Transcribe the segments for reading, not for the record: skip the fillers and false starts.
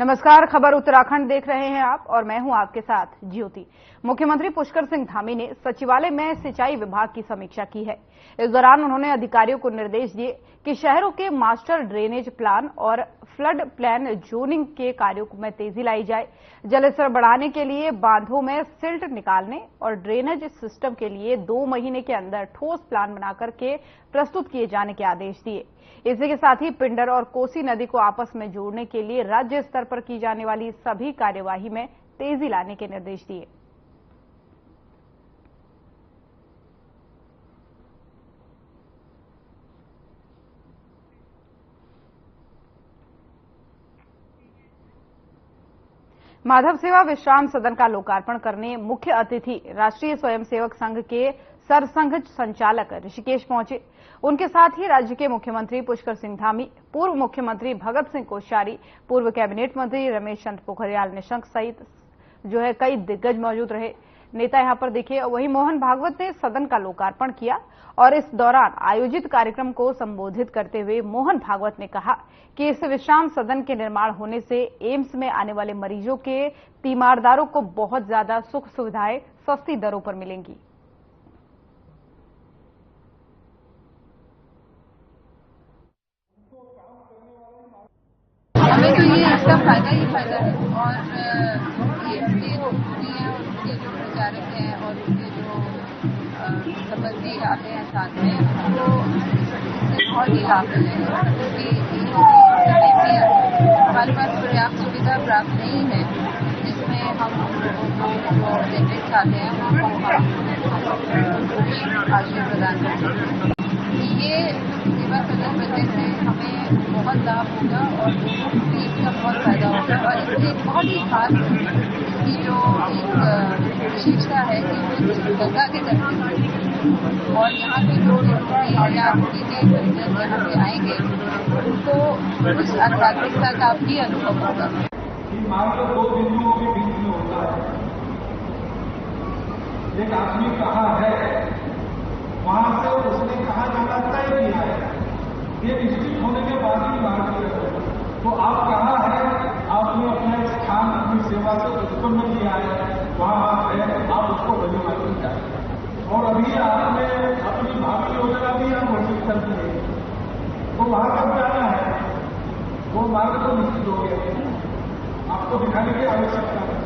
नमस्कार, खबर उत्तराखंड देख रहे हैं आप और मैं हूं आपके साथ ज्योति। मुख्यमंत्री पुष्कर सिंह धामी ने सचिवालय में सिंचाई विभाग की समीक्षा की है। इस दौरान उन्होंने अधिकारियों को निर्देश दिए कि शहरों के मास्टर ड्रेनेज प्लान और फ्लड प्लान जोनिंग के कार्यों में तेजी लाई जाए। जलस्तर बढ़ाने के लिए बांधों में सिल्ट निकालने और ड्रेनेज सिस्टम के लिए 2 महीने के अंदर ठोस प्लान बनाकर के प्रस्तुत किए जाने के आदेश दिए। इसी के साथ ही पिंडर और कोसी नदी को आपस में जोड़ने के लिए राज्य स्तर पर की जाने वाली सभी कार्यवाही में तेजी लाने के निर्देश दिए। माधव सेवा विश्राम सदन का लोकार्पण करने मुख्य अतिथि राष्ट्रीय स्वयंसेवक संघ के सरसंघ संचालक ऋषिकेश पहुंचे। उनके साथ ही राज्य के मुख्यमंत्री पुष्कर सिंह धामी, पूर्व मुख्यमंत्री भगत सिंह कोश्यारी, पूर्व कैबिनेट मंत्री रमेश चंद्र पोखरियाल निशंक सहित कई दिग्गज मौजूद रहे। नेता यहां पर दिखे। वहीं मोहन भागवत ने सदन का लोकार्पण किया और इस दौरान आयोजित कार्यक्रम को संबोधित करते हुए मोहन भागवत ने कहा कि इस विश्राम सदन के निर्माण होने से एम्स में आने वाले मरीजों के तीमारदारों को बहुत ज्यादा सुख सुविधाएं सस्ती दरों पर मिलेंगी। हमें तो ये इसका फायदा ही फायदा है और ये जो मोदी हैं और उनके जो प्रचारक हैं और उनके जो संबंधी आते हैं साथ में उनको इससे बहुत ही लाभ मिलेगा क्योंकि इस समय में हमारे पास पर्याप्त सुविधा प्राप्त नहीं है जिसमें हम लोगों को जो जेनरिक्स आते हैं उनको हम आश्रय प्रदान कर सकते हैं। ये सेवा सदन बनने से हमें बहुत लाभ होगा और लोगों को भी इसका बहुत फायदा होगा और इससे बहुत ही खास इसकी जो एक विशेषता है कि वो गंगा के तट पर और यहाँ के जो रोगी या रोगी के परिजन यहाँ पे आएंगे उनको उस आध्यात्मिकता का भी अनुभव होगा। मान लो 2 बिंदुओं के बीच में होता है, एक आदमी कहा है वहां से उसने कहा जाना तय किया है, ये निश्चित होने के बाद ही बात है। तो आप कहा है आपने अपना एक स्थान अपनी सेवा से उत्पन्न किया है, वहां आप है, आप उसको धन्यवाद दीजिए। और अभी आपने अपनी भावी योजना भी आप घोषित कर दी है, तो वहां कब जाना है वो मार्ग तो निश्चित हो गया, आपको दिखाने की आवश्यकता है।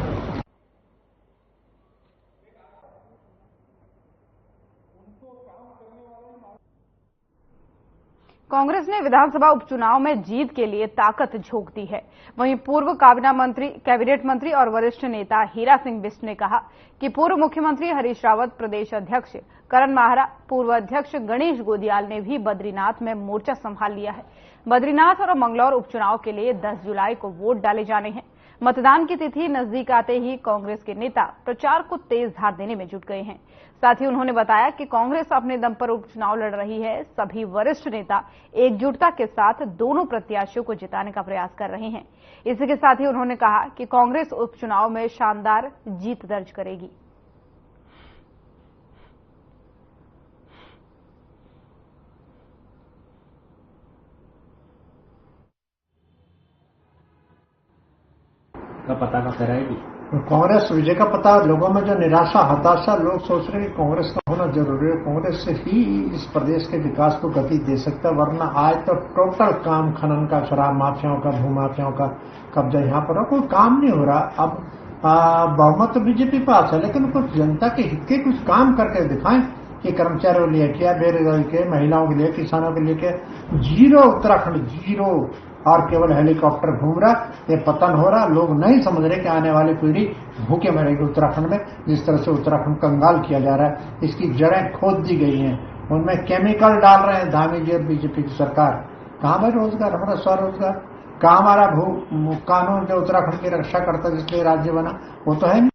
कांग्रेस ने विधानसभा उपचुनाव में जीत के लिए ताकत झोंक दी है। वहीं पूर्व कैबिनेट मंत्री और वरिष्ठ नेता हीरा सिंह बिष्ट ने कहा कि पूर्व मुख्यमंत्री हरीश रावत, प्रदेश अध्यक्ष करण माहरा, पूर्व अध्यक्ष गणेश गोदियाल ने भी बद्रीनाथ में मोर्चा संभाल लिया है। बद्रीनाथ और मंगलौर उपचुनाव के लिए 10 जुलाई को वोट डाले जाने हैं। मतदान की तिथि नजदीक आते ही कांग्रेस के नेता प्रचार को तेज धार देने में जुट गए हैं। साथ ही उन्होंने बताया कि कांग्रेस अपने दम पर उपचुनाव लड़ रही है। सभी वरिष्ठ नेता एकजुटता के साथ दोनों प्रत्याशियों को जिताने का प्रयास कर रहे हैं। इसी के साथ ही उन्होंने कहा कि कांग्रेस उपचुनाव में शानदार जीत दर्ज करेगी। का पता कब कराएगी? कांग्रेस विजय का पता लोगों में जो निराशा हताशा लोग सोच रहे हैं कि कांग्रेस का होना जरूरी है, कांग्रेस से ही इस प्रदेश के विकास को गति दे सकता है, वरना आज तो टोटल काम खनन का, शराब माफियाओं का, भू माफियाओं का कब्जा यहाँ पर है, कोई काम नहीं हो रहा। अब बहुमत तो बीजेपी पास है, लेकिन कुछ जनता के हित के कुछ काम करके दिखाएं कि कर्मचारियों के लिए क्या, बेरोजगारी के, महिलाओं के लिए, किसानों के लिए क्या। जीरो उत्तराखंड, जीरो, और केवल हेलीकॉप्टर घूम रहा, ये पतन हो रहा। लोग नहीं समझ रहे कि आने वाली पीढ़ी भूखे मरेगी उत्तराखंड में। जिस तरह से उत्तराखंड कंगाल किया जा रहा है, इसकी जड़ें खोद दी गई हैं, उनमें केमिकल डाल रहे हैं धामी जी और बीजेपी की सरकार। कहां भाई रोजगार, हमारा स्वरोजगार, कहां हमारा कानून जो उत्तराखंड की रक्षा करता है जिसलिए राज्य बना, वो तो है नहीं।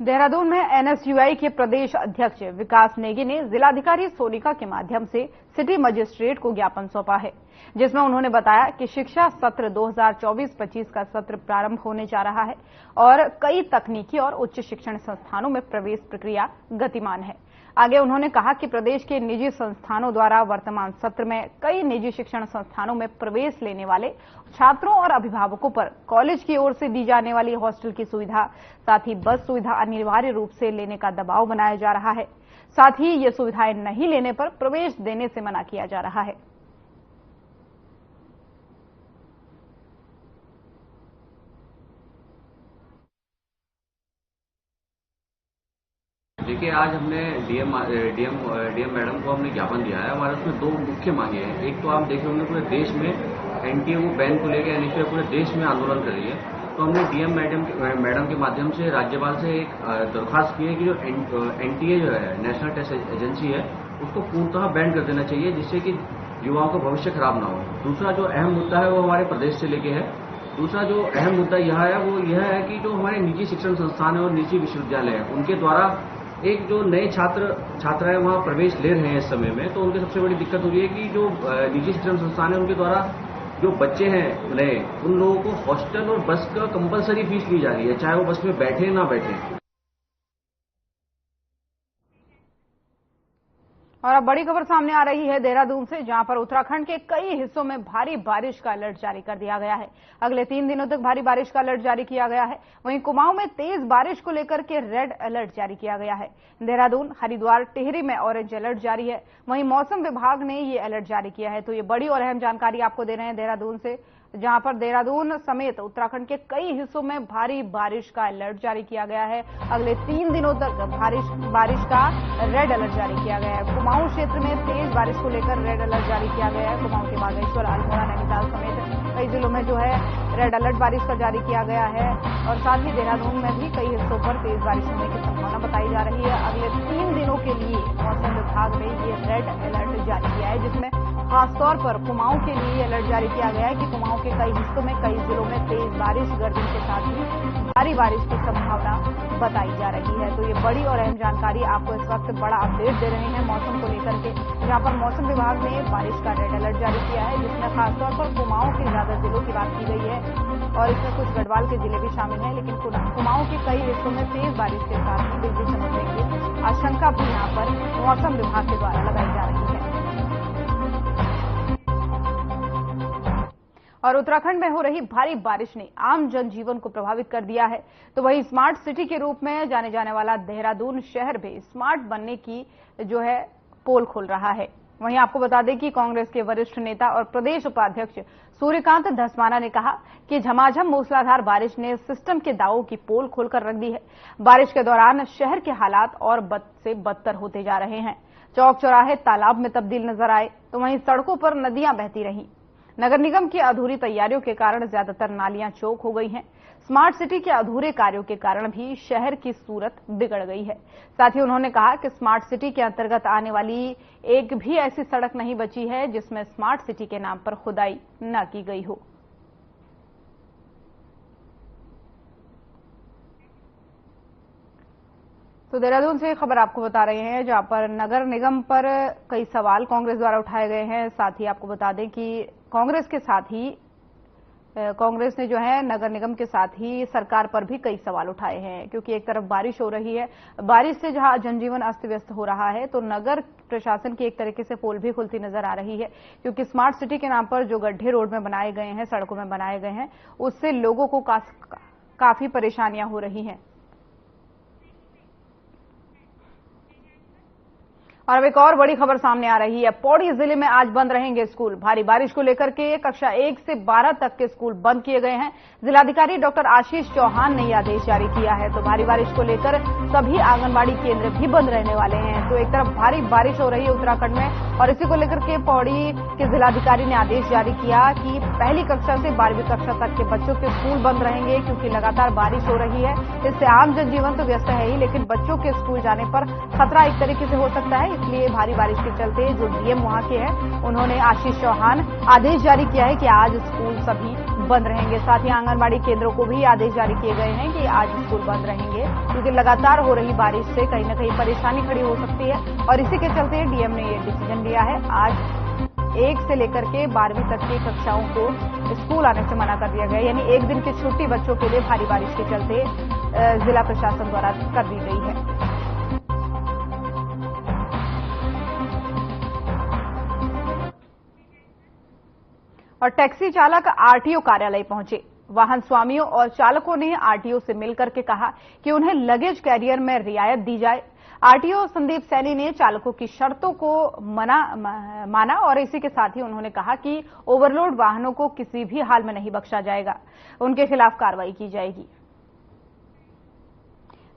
देहरादून में एनएसयूआई के प्रदेश अध्यक्ष विकास नेगी ने जिलाधिकारी सोनिका के माध्यम से सिटी मजिस्ट्रेट को ज्ञापन सौंपा है, जिसमें उन्होंने बताया कि शिक्षा सत्र 2024-25 का सत्र प्रारंभ होने जा रहा है और कई तकनीकी और उच्च शिक्षण संस्थानों में प्रवेश प्रक्रिया गतिमान है। आगे उन्होंने कहा कि प्रदेश के निजी संस्थानों द्वारा वर्तमान सत्र में कई निजी शिक्षण संस्थानों में प्रवेश लेने वाले छात्रों और अभिभावकों पर कॉलेज की ओर से दी जाने वाली हॉस्टल की सुविधा, साथ ही बस सुविधा अनिवार्य रूप से लेने का दबाव बनाया जा रहा है। साथ ही ये सुविधाएं नहीं लेने पर प्रवेश देने से मना किया जा रहा है। देखिए, आज हमने डीएम मैडम को हमने ज्ञापन दिया है। हमारे उसमें दो मुख्य मांगे हैं। एक तो आप देखे होंगे पूरे देश में एनटीए वो बैन को लेकर एनएसयूआई पूरे देश में आंदोलन कर रही है। तो हमने डीएम मैडम के माध्यम से राज्यपाल से एक दरख्वास्त की है कि जो एनटीए जो है नेशनल टेस्ट एजेंसी है उसको पूर्णतः बैन कर देना चाहिए, जिससे कि युवाओं का भविष्य खराब ना हो। दूसरा जो अहम मुद्दा है वो हमारे प्रदेश से लेके है। दूसरा जो अहम मुद्दा यह है वो यह है कि जो हमारे निजी शिक्षण संस्थान है और निजी विश्वविद्यालय है उनके द्वारा एक जो नए छात्राएं वहां प्रवेश ले रहे हैं इस समय में, तो उनकी सबसे बड़ी दिक्कत हो रही है कि जो निजी शिक्षण संस्थान है उनके द्वारा जो बच्चे हैं नए, उन लोगों को हॉस्टल और बस का कंपलसरी फीस ली जा रही है, चाहे वो बस में बैठे ना बैठे। और अब बड़ी खबर सामने आ रही है देहरादून से, जहां पर उत्तराखंड के कई हिस्सों में भारी बारिश का अलर्ट जारी कर दिया गया है। अगले 3 दिनों तक भारी बारिश का अलर्ट जारी किया गया है। वहीं कुमाऊं में तेज बारिश को लेकर के रेड अलर्ट जारी किया गया है। देहरादून, हरिद्वार, टिहरी में ऑरेंज अलर्ट जारी है। वहीं मौसम विभाग ने ये अलर्ट जारी किया है। तो ये बड़ी और अहम जानकारी आपको दे रहे हैं देहरादून से, जहां पर देहरादून समेत उत्तराखंड के कई हिस्सों में भारी बारिश का अलर्ट जारी किया गया है। अगले 3 दिनों तक बारिश का रेड अलर्ट जारी किया गया है। कुमाऊं क्षेत्र में तेज बारिश को लेकर रेड अलर्ट जारी किया गया है। कुमाऊं के बागेश्वर, अल्मोड़ा, नैनीताल समेत कई जिलों में जो है रेड अलर्ट बारिश का जारी किया गया है। और साथ ही देहरादून में भी कई हिस्सों पर तेज बारिश होने की संभावना बताई जा रही है। अगले 3 दिनों के लिए मौसम विभाग ने ये रेड अलर्ट जारी किया है, जिसमें खासतौर पर कुमाऊं के लिए अलर्ट जारी किया गया है कि कुमाऊं के कई हिस्सों में कई जिलों में तेज बारिश, गर्जन के साथ ही भारी बारिश की संभावना बताई जा रही है। तो ये बड़ी और अहम जानकारी आपको इस वक्त बड़ा अपडेट दे रहे हैं मौसम को लेकर के, जहां पर मौसम विभाग ने बारिश का रेड अलर्ट जारी किया है, जिसमें खासतौर पर कुमाऊं के ज्यादा जिलों की बात की गई है और इसमें कुछ गढ़वाल के जिले भी शामिल हैं। लेकिन कुमाऊं के कई हिस्सों में तेज बारिश के साथ ही बिजली चमकने की आशंका भी यहाँ पर मौसम विभाग के द्वारा लगाई जा रही है। और उत्तराखंड में हो रही भारी बारिश ने आम जनजीवन को प्रभावित कर दिया है। तो वहीं स्मार्ट सिटी के रूप में जाने जाने वाला देहरादून शहर भी स्मार्ट बनने की जो है पोल खोल रहा है। वहीं आपको बता दें कि कांग्रेस के वरिष्ठ नेता और प्रदेश उपाध्यक्ष सूर्यकांत धस्माना ने कहा कि झमाझम मूसलाधार बारिश ने सिस्टम के दावों की पोल खोलकर रख दी है। बारिश के दौरान शहर के हालात और बद से बदतर होते जा रहे हैं। चौक चौराहे तालाब में तब्दील नजर आए, तो वहीं सड़कों पर नदियां बहती रहीं। नगर निगम की अधूरी तैयारियों के कारण ज्यादातर नालियां चौक हो गई हैं। स्मार्ट सिटी के अधूरे कार्यों के कारण भी शहर की सूरत बिगड़ गई है। साथ ही उन्होंने कहा कि स्मार्ट सिटी के अंतर्गत आने वाली एक भी ऐसी सड़क नहीं बची है जिसमें स्मार्ट सिटी के नाम पर खुदाई न की गई हो। तो देहरादून से खबर आपको बता रहे हैं, जहां पर नगर निगम पर कई सवाल कांग्रेस द्वारा उठाए गए हैं। साथ ही आपको बता दें कि कांग्रेस ने जो है नगर निगम के साथ ही सरकार पर भी कई सवाल उठाए हैं, क्योंकि एक तरफ बारिश हो रही है, बारिश से जहां जनजीवन अस्त व्यस्त हो रहा है, तो नगर प्रशासन की एक तरीके से पोल भी खुलती नजर आ रही है, क्योंकि स्मार्ट सिटी के नाम पर जो गड्ढे रोड में बनाए गए हैं, सड़कों में बनाए गए हैं, उससे लोगों को काफी परेशानियां हो रही हैं। और अब एक और बड़ी खबर सामने आ रही है। पौड़ी जिले में आज बंद रहेंगे स्कूल। भारी बारिश को लेकर के कक्षा 1 से 12 तक के स्कूल बंद किए गए हैं। जिलाधिकारी डॉक्टर आशीष चौहान ने यह आदेश जारी किया है। तो भारी बारिश को लेकर सभी आंगनबाड़ी केंद्र भी बंद रहने वाले हैं। तो एक तरफ भारी बारिश हो रही है उत्तराखंड में, और इसी को लेकर के पौड़ी के जिलाधिकारी ने आदेश जारी किया कि पहली कक्षा से 12वीं कक्षा तक के बच्चों के स्कूल बंद रहेंगे, क्योंकि लगातार बारिश हो रही है। इससे आम जनजीवन तो व्यस्त है ही, लेकिन बच्चों के स्कूल जाने पर खतरा एक तरीके से हो सकता है। इसलिए भारी बारिश के चलते जो डीएम वहां के हैं, उन्होंने आशीष चौहान आदेश जारी किया है कि आज स्कूल सभी बंद रहेंगे। साथ ही आंगनबाड़ी केंद्रों को भी आदेश जारी किए गए हैं कि आज स्कूल बंद रहेंगे, क्योंकि लगातार हो रही बारिश से कहीं न कहीं परेशानी खड़ी हो सकती है। और इसी के चलते डीएम ने यह डिसीजन लिया है। आज 1 से लेकर के 12वीं तक की कक्षाओं को स्कूल आने से मना कर दिया गया, यानी एक दिन की छुट्टी बच्चों के लिए भारी बारिश के चलते जिला प्रशासन द्वारा कर दी गई है। और टैक्सी चालक आरटीओ कार्यालय पहुंचे। वाहन स्वामियों और चालकों ने आरटीओ से मिलकर के कहा कि उन्हें लगेज कैरियर में रियायत दी जाए। आरटीओ संदीप सैनी ने चालकों की शर्तों को माना और इसी के साथ ही उन्होंने कहा कि ओवरलोड वाहनों को किसी भी हाल में नहीं बख्शा जाएगा, उनके खिलाफ कार्रवाई की जाएगी।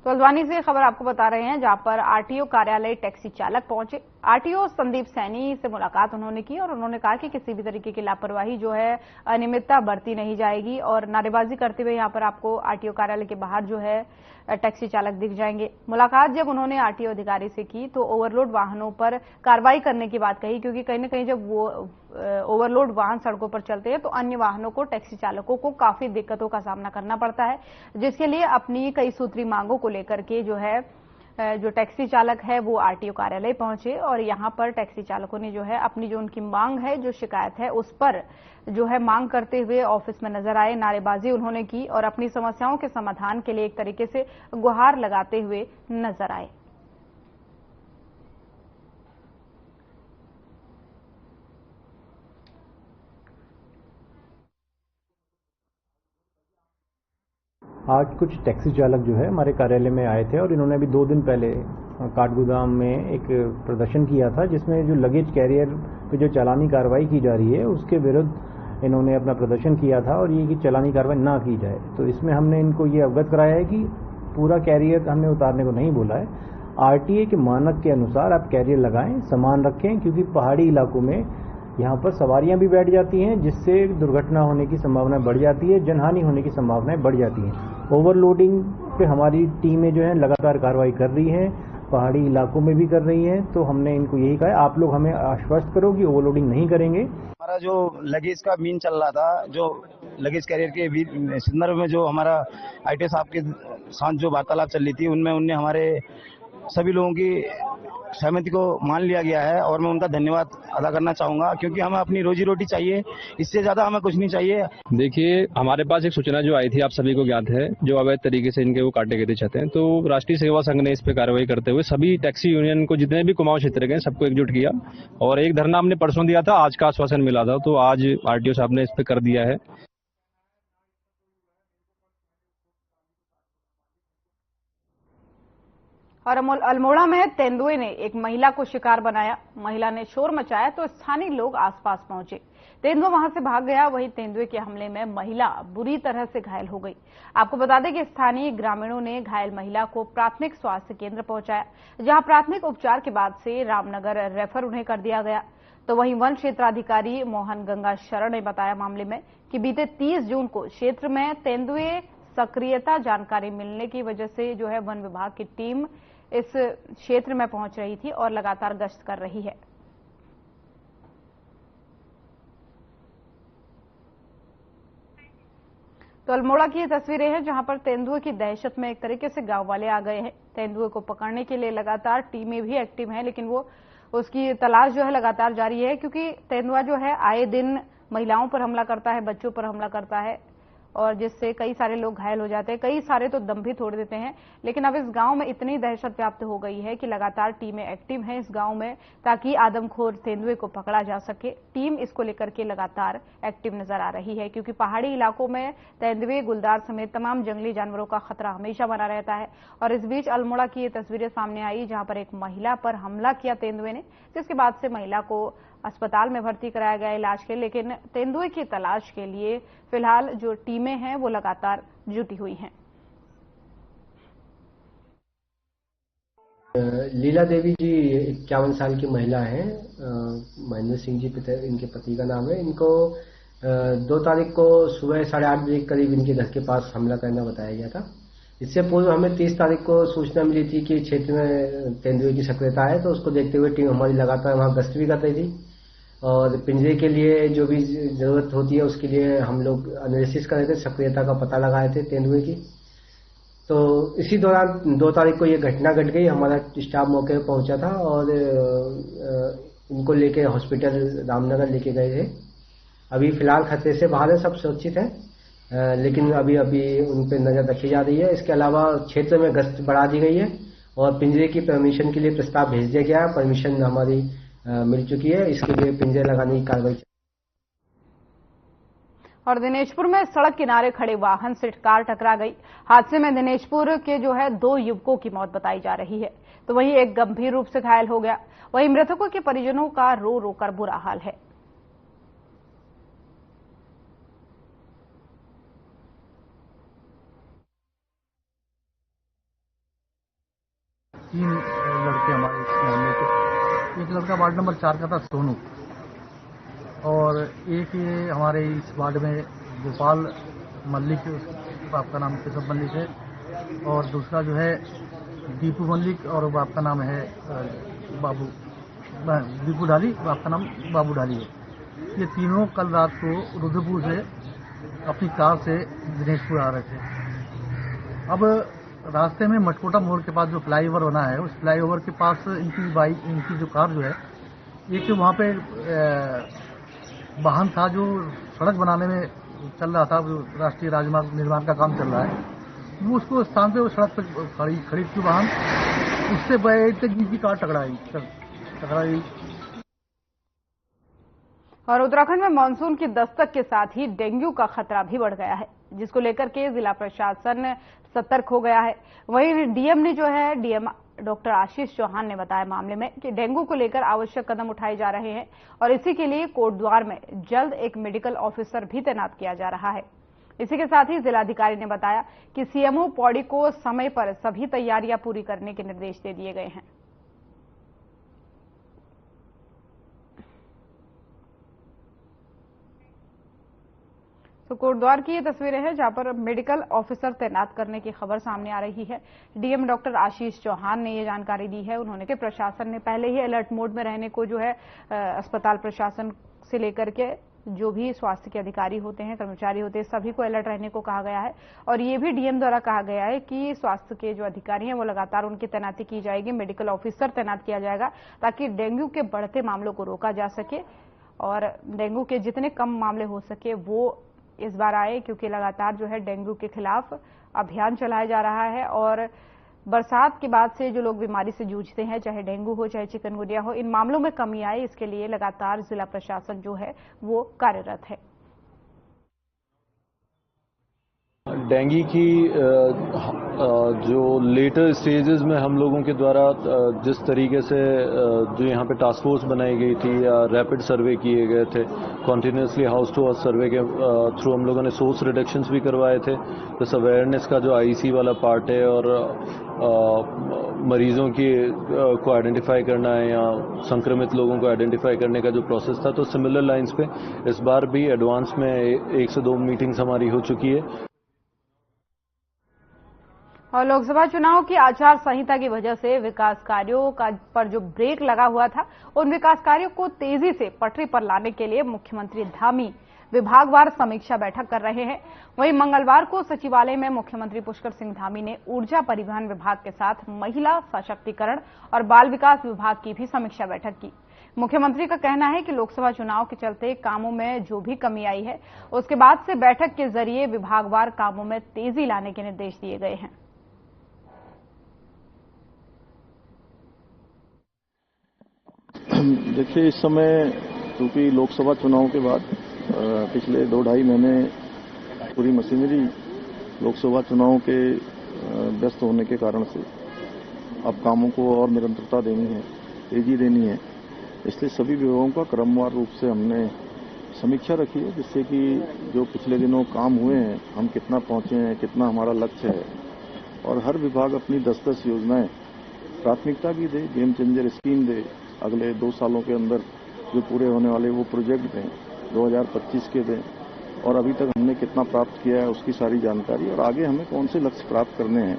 तो हल्द्वानी से खबर आपको बता रहे हैं, जहां पर आरटीओ कार्यालय टैक्सी चालक पहुंचे। आरटीओ संदीप सैनी से मुलाकात उन्होंने की और उन्होंने कहा कि किसी भी तरीके की लापरवाही जो है, अनियमितता बरती नहीं जाएगी और नारेबाजी करते हुए यहां पर आपको आरटीओ कार्यालय के बाहर जो है टैक्सी चालक दिख जाएंगे। मुलाकात जब उन्होंने आरटीओ अधिकारी से की तो ओवरलोड वाहनों पर कार्रवाई करने की बात कही, क्योंकि कहीं न कहीं जब वो ओवरलोड वाहन सड़कों पर चलते हैं तो अन्य वाहनों को, टैक्सी चालकों को काफी दिक्कतों का सामना करना पड़ता है, जिसके लिए अपनी कई सूत्री मांगों को लेकर के जो टैक्सी चालक है वो आरटीओ कार्यालय पहुंचे और यहां पर टैक्सी चालकों ने जो है अपनी जो उनकी मांग है, जो शिकायत है, उस पर जो है मांग करते हुए ऑफिस में नजर आए। नारेबाजी उन्होंने की और अपनी समस्याओं के समाधान के लिए एक तरीके से गुहार लगाते हुए नजर आए। आज कुछ टैक्सी चालक जो है हमारे कार्यालय में आए थे और इन्होंने अभी 2 दिन पहले काठगोदाम में एक प्रदर्शन किया था, जिसमें जो लगेज कैरियर पे जो चालानी कार्रवाई की जा रही है उसके विरुद्ध इन्होंने अपना प्रदर्शन किया था और ये कि चालानी कार्रवाई ना की जाए। तो इसमें हमने इनको ये अवगत कराया है कि पूरा कैरियर हमने उतारने को नहीं बोला है। आरटीए के मानक के अनुसार आप कैरियर लगाएं, सामान रखें, क्योंकि पहाड़ी इलाकों में यहाँ पर सवारियां भी बैठ जाती हैं, जिससे दुर्घटना होने की संभावना बढ़ जाती है, जनहानि होने की संभावनाएं बढ़ जाती हैं। ओवरलोडिंग पे हमारी टीमें जो है लगातार कार्रवाई कर रही हैं, पहाड़ी इलाकों में भी कर रही हैं। तो हमने इनको यही कहा है, आप लोग हमें आश्वस्त करो कि ओवरलोडिंग नहीं करेंगे। हमारा जो लगेज का मीन चल रहा था, जो लगेज कैरियर के संदर्भ में जो हमारा आईटी साहब के साथ जो वार्तालाप चल रही थी, उनमें उनने हमारे सभी लोगों की सहमति को मान लिया गया है और मैं उनका धन्यवाद अदा करना चाहूंगा, क्योंकि हमें अपनी रोजी रोटी चाहिए, इससे ज्यादा हमें कुछ नहीं चाहिए। देखिए, हमारे पास एक सूचना जो आई थी, आप सभी को ज्ञात है, जो अवैध तरीके से इनके वो काटे गए थे छतें। तो राष्ट्रीय सेवा संघ ने इस पे कार्रवाई करते हुए सभी टैक्सी यूनियन को, जितने भी कुमाऊं क्षेत्र के, सबको एकजुट किया और एक धरना हमने परसों दिया था, आज का आश्वासन मिला था, तो आज आरटीओ साहब ने इस पे कर दिया है। और अल्मोड़ा में तेंदुए ने एक महिला को शिकार बनाया। महिला ने शोर मचाया तो स्थानीय लोग आसपास पहुंचे। तेंदुआ वहां से भाग गया। वहीं तेंदुए के हमले में महिला बुरी तरह से घायल हो गई। आपको बता दें कि स्थानीय ग्रामीणों ने घायल महिला को प्राथमिक स्वास्थ्य केंद्र पहुंचाया, जहां प्राथमिक उपचार के बाद से रामनगर रेफर उन्हें कर दिया गया। तो वहीं वन क्षेत्राधिकारी मोहन गंगा शरण ने बताया मामले में कि बीते 30 जून को क्षेत्र में तेंदुए सक्रियता जानकारी मिलने की वजह से जो है वन विभाग की टीम इस क्षेत्र में पहुंच रही थी और लगातार गश्त कर रही है। तो अल्मोड़ा की ये तस्वीरें हैं, जहां पर तेंदुए की दहशत में एक तरीके से गांव वाले आ गए हैं। तेंदुए को पकड़ने के लिए लगातार टीमें भी एक्टिव हैं, लेकिन वो उसकी तलाश जो है लगातार जारी है, क्योंकि तेंदुआ जो है आए दिन महिलाओं पर हमला करता है, बच्चों पर हमला करता है और जिससे कई सारे लोग घायल हो जाते हैं, कई सारे तो दम भी तोड़ देते हैं। लेकिन अब इस गांव में इतनी दहशत व्याप्त हो गई है कि लगातार टीमें एक्टिव हैं इस गांव में, ताकि आदमखोर तेंदुए को पकड़ा जा सके। टीम इसको लेकर के लगातार एक्टिव नजर आ रही है, क्योंकि पहाड़ी इलाकों में तेंदुए, गुलदार समेत तमाम जंगली जानवरों का खतरा हमेशा बना रहता है। और इस बीच अल्मोड़ा की ये तस्वीरें सामने आई, जहां पर एक महिला पर हमला किया तेंदुए ने, जिसके बाद से महिला को अस्पताल में भर्ती कराया गया इलाज के लिए। लेकिन तेंदुए की तलाश के लिए फिलहाल जो टीमें हैं वो लगातार जुटी हुई हैं। लीला देवी जी 51 साल की महिला हैं। महेंद्र सिंह जी इनके पति का नाम है। इनको 2 तारीख को सुबह 8:30 बजे करीब इनके घर के पास हमला करना बताया गया था। इससे पूर्व हमें 30 तारीख को सूचना मिली थी कि क्षेत्र में तेंदुए की सक्रियता है, तो उसको देखते हुए टीम हमारी लगातार वहां गश्त भी कर रही थी और पिंजरे के लिए जो भी जरूरत होती है उसके लिए हम लोग एनालिसिस कर रहे थे, सक्रियता का पता लगाए थे तेंदुए की। तो इसी दौरान 2 तारीख को ये घटना घट गई। हमारा स्टाफ मौके पर पहुंचा था और इनको लेके हॉस्पिटल रामनगर लेके गए थे। अभी फिलहाल खतरे से बाहर है, सब सुरक्षित है, लेकिन अभी उन पर नजर रखी जा रही है। इसके अलावा क्षेत्र में गश्त बढ़ा दी गई है और पिंजरे की परमिशन के लिए प्रस्ताव भेज दिया गया है। परमिशन हमारी मिल चुकी है, इसके लिए पिंजरे लगाने की कार्रवाई। और दिनेशपुर में सड़क किनारे खड़े वाहन से कार टकरा गई। हादसे में दिनेशपुर के 2 युवकों की मौत बताई जा रही है, तो वहीं एक गंभीर रूप से घायल हो गया। वहीं मृतकों के परिजनों का रो रो कर बुरा हाल है। तीन लड़के हमारे इस मोहल्ले के, एक लड़का वार्ड नंबर 4 का था सोनू, और एक ये हमारे इस वार्ड में गोपाल मल्लिक, आपका नाम केशव मल्लिक है, और दूसरा जो है दीपू मल्लिक, और आपका नाम है दीपू ढाली, आपका नाम बाबू ढाली है। ये तीनों कल रात को रुद्रपुर से अपनी कार से दिनेशपुर आ रहे थे। अब रास्ते में मटकोटा मोड़ के पास जो फ्लाईओवर बना है, उस फ्लाईओवर के पास इनकी जो कार जो है, एक वहाँ पे वाहन था जो सड़क बनाने में चल रहा था, राष्ट्रीय राजमार्ग निर्माण का काम चल रहा है, वो उसको स्थान पे वो सड़क पर खड़ी थी वाहन, उससे बैठ की कार टकराई। और उत्तराखंड में मानसून की दस्तक के साथ ही डेंगू का खतरा भी बढ़ गया है, जिसको लेकर के जिला प्रशासन सतर्क हो गया है। वहीं डीएम डॉक्टर आशीष चौहान ने बताया मामले में कि डेंगू को लेकर आवश्यक कदम उठाए जा रहे हैं और इसी के लिए कोटद्वार में जल्द एक मेडिकल ऑफिसर भी तैनात किया जा रहा है। इसी के साथ ही जिलाधिकारी ने बताया कि सीएमओ पौड़ी को समय पर सभी तैयारियां पूरी करने के निर्देश दे दिए गए हैं। तो कोटद्वार की ये तस्वीरें हैं जहां पर मेडिकल ऑफिसर तैनात करने की खबर सामने आ रही है। डीएम डॉक्टर आशीष चौहान ने ये जानकारी दी है। उन्होंने कि प्रशासन ने पहले ही अलर्ट मोड में रहने को अस्पताल प्रशासन से लेकर के जो भी स्वास्थ्य के अधिकारी होते हैं, कर्मचारी होते हैं, सभी को अलर्ट रहने को कहा गया है। और ये भी डीएम द्वारा कहा गया है कि स्वास्थ्य के जो अधिकारी हैं वो लगातार उनकी तैनाती की जाएगी, मेडिकल ऑफिसर तैनात किया जाएगा ताकि डेंगू के बढ़ते मामलों को रोका जा सके और डेंगू के जितने कम मामले हो सके वो इस बार आए, क्योंकि लगातार डेंगू के खिलाफ अभियान चलाया जा रहा है। और बरसात के बाद से जो लोग बीमारी से जूझते हैं, चाहे डेंगू हो चाहे चिकनगुनिया हो, इन मामलों में कमी आए, इसके लिए लगातार जिला प्रशासन वो कार्यरत है। डेंगू की जो लेटर स्टेजेस में हम लोगों के द्वारा जिस तरीके से जो यहाँ पे टास्क फोर्स बनाई गई थी या रैपिड सर्वे किए गए थे, कॉन्टिन्यूसली हाउस टू हाउस सर्वे के थ्रू हम लोगों ने सोर्स रिडक्शंस भी करवाए थे। प्लस अवेयरनेस का जो आईसी वाला पार्ट है और मरीजों की को आइडेंटिफाई करना है या संक्रमित लोगों को आइडेंटिफाई करने का जो प्रोसेस था, तो सिमिलर लाइंस पे इस बार भी एडवांस में 1 से 2 मीटिंग्स हमारी हो चुकी है। और लोकसभा चुनाव की आचार संहिता की वजह से विकास कार्यों पर जो ब्रेक लगा हुआ था, उन विकास कार्यों को तेजी से पटरी पर लाने के लिए मुख्यमंत्री धामी विभागवार समीक्षा बैठक कर रहे हैं। वहीं मंगलवार को सचिवालय में मुख्यमंत्री पुष्कर सिंह धामी ने ऊर्जा परिवहन विभाग के साथ महिला सशक्तिकरण और बाल विकास विभाग की भी समीक्षा बैठक की। मुख्यमंत्री का कहना है कि लोकसभा चुनाव के चलते कामों में जो भी कमी आई है, उसके बाद से बैठक के जरिए विभागवार कामों में तेजी लाने के निर्देश दिए गए हैं। देखिए, इस समय क्योंकि लोकसभा चुनाव के बाद पिछले 2-2.5 महीने पूरी मशीनरी लोकसभा चुनाव के व्यस्त होने के कारण से अब कामों को और निरंतरता देनी है, तेजी देनी है। इसलिए सभी विभागों का क्रमवार रूप से हमने समीक्षा रखी है, जिससे कि जो पिछले दिनों काम हुए हैं, हम कितना पहुंचे हैं, कितना हमारा लक्ष्य है, और हर विभाग अपनी 10-10 योजनाएं प्राथमिकता की दे, गेम चेंजर स्कीम दे, अगले 2 सालों के अंदर जो पूरे होने वाले वो प्रोजेक्ट दें, 2025 के दें, और अभी तक हमने कितना प्राप्त किया है उसकी सारी जानकारी, और आगे हमें कौन से लक्ष्य प्राप्त करने हैं।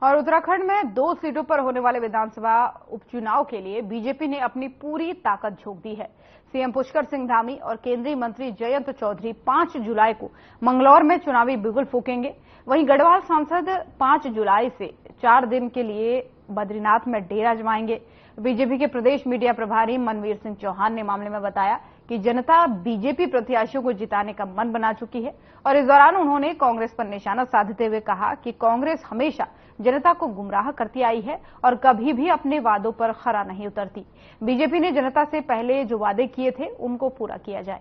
और उत्तराखंड में 2 सीटों पर होने वाले विधानसभा उपचुनाव के लिए बीजेपी ने अपनी पूरी ताकत झोंक दी है। सीएम पुष्कर सिंह धामी और केंद्रीय मंत्री जयंत चौधरी 5 जुलाई को मंगलौर में चुनावी बिगुल फूकेंगे। वहीं गढ़वाल सांसद 5 जुलाई से 4 दिन के लिए बद्रीनाथ में डेरा जमाएंगे। बीजेपी के प्रदेश मीडिया प्रभारी मनवीर सिंह चौहान ने मामले में बताया कि जनता बीजेपी प्रत्याशियों को जिताने का मन बना चुकी है, और इस दौरान उन्होंने कांग्रेस पर निशाना साधते हुए कहा कि कांग्रेस हमेशा जनता को गुमराह करती आई है और कभी भी अपने वादों पर खरा नहीं उतरती। बीजेपी ने जनता से पहले जो वादे किए थे उनको पूरा किया जाए।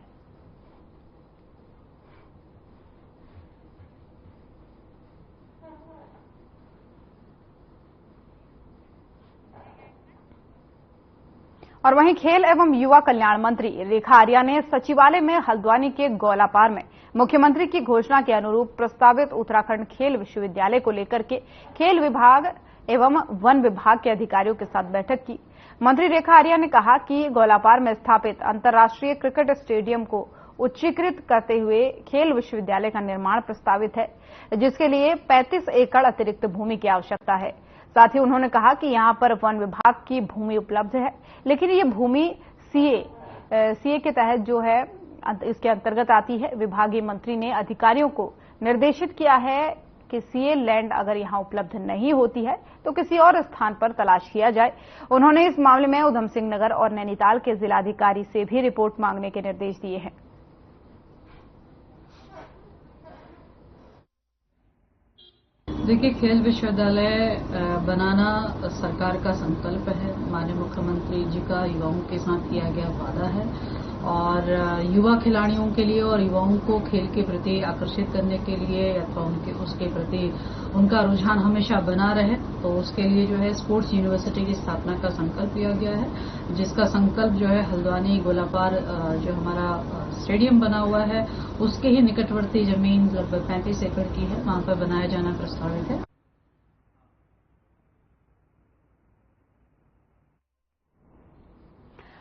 और वहीं खेल एवं युवा कल्याण मंत्री रेखा आर्या ने सचिवालय में हल्द्वानी के गौलापार में मुख्यमंत्री की घोषणा के अनुरूप प्रस्तावित उत्तराखंड खेल विश्वविद्यालय को लेकर के खेल विभाग एवं वन विभाग के अधिकारियों के साथ बैठक की। मंत्री रेखा आर्या ने कहा कि गौलापार में स्थापित अंतर्राष्ट्रीय क्रिकेट स्टेडियम को उच्चीकृत करते हुए खेल विश्वविद्यालय का निर्माण प्रस्तावित है, जिसके लिए 35 एकड़ अतिरिक्त भूमि की आवश्यकता है। साथ ही उन्होंने कहा कि यहां पर वन विभाग की भूमि उपलब्ध है, लेकिन ये भूमि सीए के तहत जो है इसके अंतर्गत आती है। विभागीय मंत्री ने अधिकारियों को निर्देशित किया है कि सीए लैंड अगर यहां उपलब्ध नहीं होती है तो किसी और स्थान पर तलाश किया जाए। उन्होंने इस मामले में उधम सिंह नगर और नैनीताल के जिलाधिकारी से भी रिपोर्ट मांगने के निर्देश दिए हैं। देखिए, खेल विश्वविद्यालय बनाना सरकार का संकल्प है, माननीय मुख्यमंत्री जी का युवाओं के साथ किया गया वादा है और युवा खिलाड़ियों के लिए और युवाओं को खेल के प्रति आकर्षित करने के लिए अथवा उसके प्रति उनका रुझान हमेशा बना रहे, तो उसके लिए जो है स्पोर्ट्स यूनिवर्सिटी की स्थापना का संकल्प लिया गया है, जिसका संकल्प जो है हल्द्वानी गोलापार जो हमारा स्टेडियम बना हुआ है उसके ही निकटवर्ती जमीन लगभग 35 एकड़ की है, वहां पर बनाया जाना प्रस्तावित है।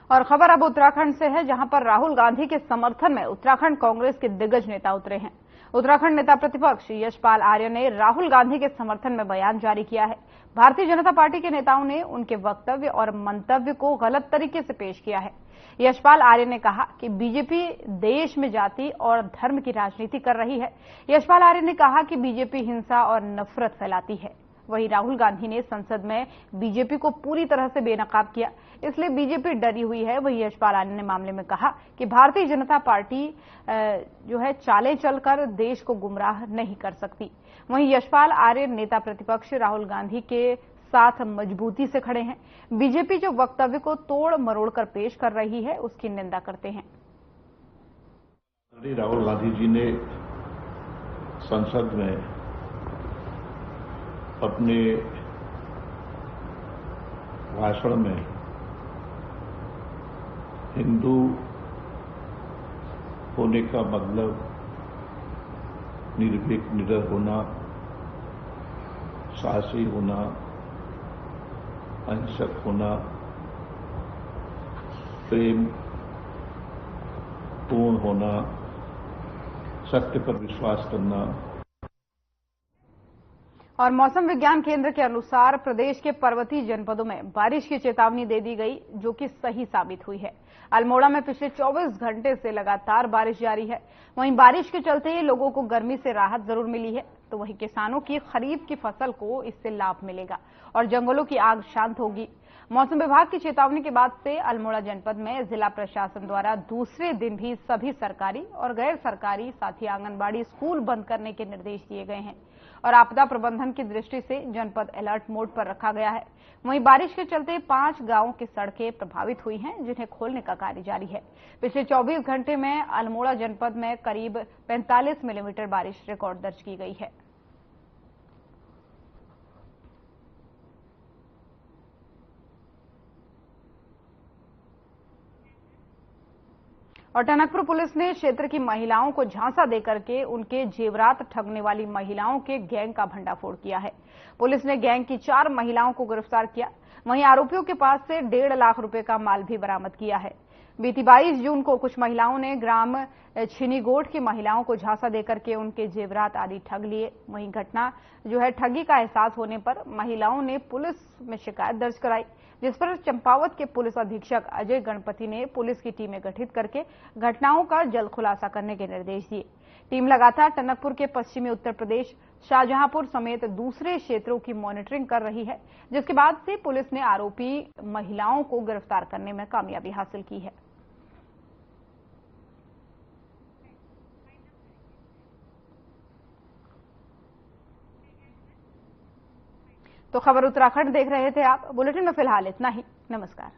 और खबर अब उत्तराखंड से है, जहां पर राहुल गांधी के समर्थन में उत्तराखंड कांग्रेस के दिग्गज नेता उतरे हैं। उत्तराखंड नेता प्रतिपक्ष यशपाल आर्य ने राहुल गांधी के समर्थन में बयान जारी किया है। भारतीय जनता पार्टी के नेताओं ने उनके वक्तव्य और मंतव्य को गलत तरीके से पेश किया है। यशपाल आर्य ने कहा कि बीजेपी देश में जाति और धर्म की राजनीति कर रही है। यशपाल आर्य ने कहा कि बीजेपी हिंसा और नफरत फैलाती है। वहीं राहुल गांधी ने संसद में बीजेपी को पूरी तरह से बेनकाब किया, इसलिए बीजेपी डरी हुई है। वहीं यशपाल आर्य ने मामले में कहा कि भारतीय जनता पार्टी जो है चालें चलकर देश को गुमराह नहीं कर सकती। वहीं यशपाल आर्य नेता प्रतिपक्ष राहुल गांधी के साथ मजबूती से खड़े हैं। बीजेपी जो वक्तव्य को तोड़ मरोड़ कर पेश कर रही है उसकी निंदा करते हैं। राहुल गांधी जी ने संसद में अपने भाषण में हिंदू होने का मतलब निर्भीक निडर होना, साहसी होना, अहिंसक होना, प्रेम पूर्ण होना, सत्य पर विश्वास करना। और मौसम विज्ञान केंद्र के अनुसार प्रदेश के पर्वतीय जनपदों में बारिश की चेतावनी दे दी गई, जो कि सही साबित हुई है। अल्मोड़ा में पिछले 24 घंटे से लगातार बारिश जारी है। वहीं बारिश के चलते लोगों को गर्मी से राहत जरूर मिली है, तो वहीं किसानों की खरीफ की फसल को इससे लाभ मिलेगा और जंगलों की आग शांत होगी। मौसम विभाग की चेतावनी के बाद से अल्मोड़ा जनपद में जिला प्रशासन द्वारा दूसरे दिन भी सभी सरकारी और गैर सरकारी साथ ही आंगनबाड़ी स्कूल बंद करने के निर्देश दिए गए हैं और आपदा प्रबंधन की दृष्टि से जनपद अलर्ट मोड पर रखा गया है। वहीं बारिश के चलते 5 गांवों की सड़कें प्रभावित हुई हैं, जिन्हें खोलने का कार्य जारी है। पिछले 24 घंटे में अल्मोड़ा जनपद में करीब 45 मिलीमीटर बारिश रिकॉर्ड दर्ज की गई है। और टनकपुर पुलिस ने क्षेत्र की महिलाओं को झांसा देकर के उनके जेवरात ठगने वाली महिलाओं के गैंग का भंडाफोड़ किया है। पुलिस ने गैंग की 4 महिलाओं को गिरफ्तार किया। वहीं आरोपियों के पास से 1.5 लाख रुपए का माल भी बरामद किया है। बीती 22 जून को कुछ महिलाओं ने ग्राम छिनीगोट की महिलाओं को झांसा देकर के उनके जेवरात आदि ठग लिए। वहीं घटना जो है ठगी का एहसास होने पर महिलाओं ने पुलिस में शिकायत दर्ज कराई, जिस पर चंपावत के पुलिस अधीक्षक अजय गणपति ने पुलिस की टीमें गठित करके घटनाओं का जल्द खुलासा करने के निर्देश दिए। टीम लगातार टनकपुर के पश्चिमी उत्तर प्रदेश, शाहजहांपुर समेत दूसरे क्षेत्रों की मॉनिटरिंग कर रही है, जिसके बाद से पुलिस ने आरोपी महिलाओं को गिरफ्तार करने में कामयाबी हासिल की है। तो खबर उत्तराखंड देख रहे थे आप। बुलेटिन में फिलहाल इतना ही। नमस्कार।